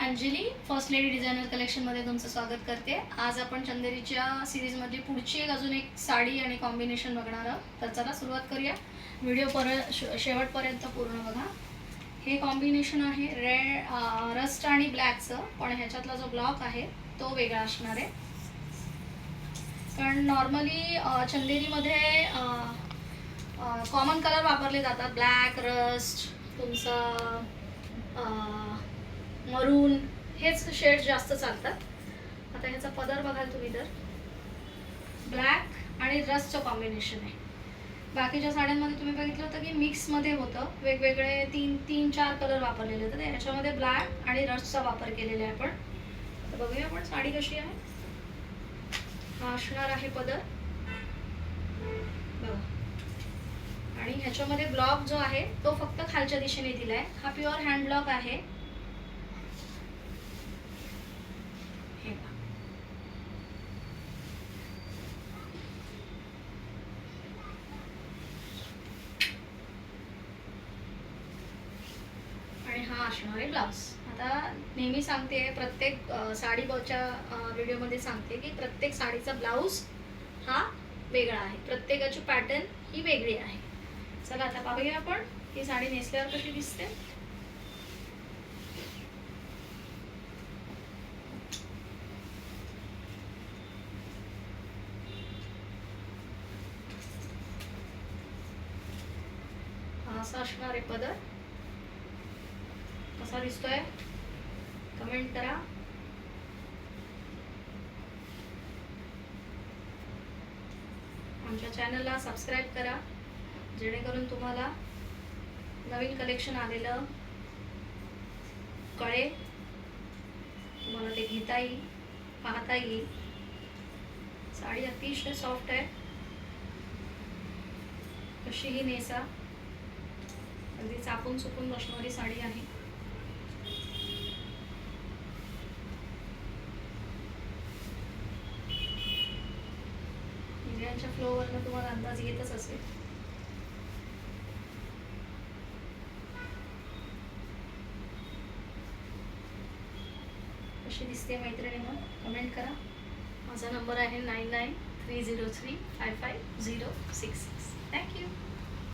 Anjali first lady designer कलेक्शनमध्ये तुमचं स्वागत करते. आज आपण चंदेरीच्या सिरीजमध्ये पुढची अजून एक साडी आणि कॉम्बिनेशन बघणार आहोत. तर चला सुरुवात करूया. व्हिडिओ शेवटपर्यंत पूर्ण बघा. हे कॉम्बिनेशन आहे रस्ट आणि ब्लॅकचं, पण ह्याच्यातला जो ब्लॉक आहे तो वेगळा असणार आहे. कारण नॉर्मली चंदेरीमध्ये कॉमन कलर वापरले जातात. ब्लॅक, रस्ट, तुमचं मरून, हेच शेड जास्त चालतात. आता ह्याचा पदर बघाल तुम्ही तर ब्लॅक आणि रस्टचं कॉम्बिनेशन आहे. बाकीच्या साड्यांमध्ये तुम्ही बघितलं होतं की मिक्समध्ये होतं, वेगवेगळे तीन चार कलर वापरलेले होते. ह्याच्यामध्ये ब्लॅक आणि रस्टचा वापर केलेला आहे आपण. आता बघूया आपण साडी कशी आहे. हा असणार आहे पदर बघा. आणि ह्याच्यामध्ये ब्लॉक जो आहे तो फक्त खालच्या दिशेने दिलाय. हा प्युअर हँड ब्लॉक आहे. आणि हा असणार आहे ब्लाउज. आता नेहमी सांगते, प्रत्येक साडी बॉच्या व्हिडिओमध्ये सांगते की प्रत्येक साडीचा ब्लाऊज हा वेगळा आहे, प्रत्येकाची पॅटर्न ही वेगळी आहे. चला आता पाहूया आपण ही साडी नेसल्यावर कशी दिसते. हा असा असणार आहे पदर. कसा दिसतोय कमेंट करा. आमच्या चॅनलला सबस्क्राईब करा, जेणेकरून तुम्हाला नवीन कलेक्शन आलेलं कळेल, तुम्हाला ते घेता येईल, पाहता येईल. साडी अतिशय सॉफ्ट आहे, कशीही नेसा, अगदी चापून चुपून बसणारी साडी आहे. डिझाईनच्या फ्लोवरनं तुम्हाला अंदाज येतच असेल. कशी दिसते मैत्रिणींनो कमेंट करा. माझा नंबर आहे 9930355066. थँक्यू.